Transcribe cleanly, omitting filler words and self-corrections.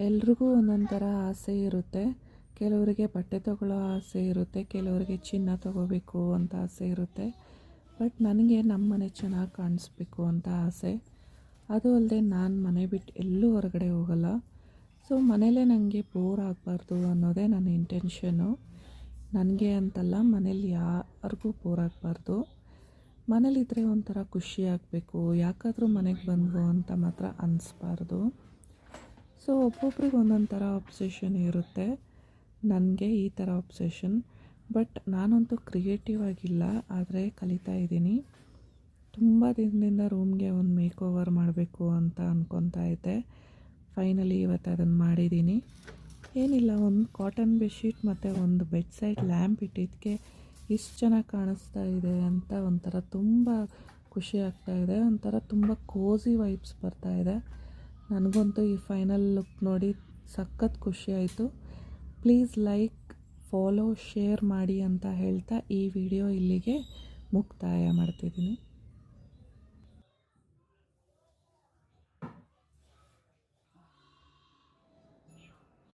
ಎಲ್ರಿಗೂ ಒಂದೊಂದು ಥರ ಆಸೆ ಇರುತ್ತೆ. ಕೆಲವರಿಗೆ ಬಟ್ಟೆ ತೊಗೊಳ್ಳೋ ಆಸೆ ಇರುತ್ತೆ, ಕೆಲವರಿಗೆ ಚಿನ್ನ ತೊಗೋಬೇಕು ಅಂತ ಆಸೆ ಇರುತ್ತೆ. ಬಟ್ ನನಗೆ ನಮ್ಮ ಮನೆ ಚೆನ್ನಾಗಿ ಕಾಣಿಸ್ಬೇಕು ಅಂತ ಆಸೆ. ಅದು ಅಲ್ಲದೆ ನಾನು ಮನೆ ಬಿಟ್ಟು ಎಲ್ಲೂ ಹೊರಗಡೆ ಹೋಗಲ್ಲ. ಸೊ ಮನೇಲೇ ನನಗೆ ಬೋರ್ ಆಗಬಾರ್ದು ಅನ್ನೋದೇ ನನ್ನ ಇಂಟೆನ್ಷನು. ನನಗೆ ಅಂತಲ್ಲ, ಮನೇಲಿ ಯಾರಿಗೂ ಬೋರ್ ಆಗಬಾರ್ದು. ಮನೇಲಿದ್ದರೆ ಒಂಥರ ಖುಷಿ ಆಗಬೇಕು, ಯಾಕಾದರೂ ಮನೆಗೆ ಬಂದ್ವು ಅಂತ ಮಾತ್ರ ಅನಿಸ್ಬಾರ್ದು. ಸೊ ಒಬ್ಬೊಬ್ರಿಗೆ ಒಂದೊಂದು ಥರ ಅಬ್ಸೆಷನ್ ಇರುತ್ತೆ. ನನಗೆ ಈ ಥರ ಅಬ್ಸೆಷನ್. ಬಟ್ ನಾನಂತೂ ಕ್ರಿಯೇಟಿವ್ ಆಗಿಲ್ಲ, ಆದರೆ ಕಲಿತಾ ಇದ್ದೀನಿ. ತುಂಬ ದಿನದಿಂದ ರೂಮ್ಗೆ ಒಂದು ಮೇಕ್ ಓವರ್ ಮಾಡಬೇಕು ಅಂತ ಅಂದ್ಕೊತಾ ಇದ್ದೆ. ಫೈನಲಿ ಇವತ್ತು ಅದನ್ನು ಮಾಡಿದ್ದೀನಿ. ಏನಿಲ್ಲ, ಒಂದು ಕಾಟನ್ ಬೆಡ್ಶೀಟ್ ಮತ್ತು ಒಂದು ಬೆಡ್ ಸೈಡ್ ಲ್ಯಾಂಪ್ ಇಟ್ಟಿದ್ದಕ್ಕೆ ಇಷ್ಟು ಚೆನ್ನಾಗಿ ಕಾಣಿಸ್ತಾ ಇದೆ ಅಂತ ಒಂಥರ ತುಂಬ ಖುಷಿ ಆಗ್ತಾಯಿದೆ. ಒಂಥರ ತುಂಬ ಕೋಝಿ ವೈಬ್ಸ್ ಬರ್ತಾಯಿದೆ. ನನಗಂತೂ ಈ ಫೈನಲ್ ಲುಕ್ ನೋಡಿ ಸಖತ್ ಖುಷಿ ಆಯಿತು. ಪ್ಲೀಸ್ ಲೈಕ್, ಫಾಲೋ, ಶೇರ್ ಮಾಡಿ ಅಂತ ಹೇಳ್ತಾ ಈ ವಿಡಿಯೋ ಇಲ್ಲಿಗೆ ಮುಕ್ತಾಯ ಮಾಡ್ತಿದ್ದೀನಿ.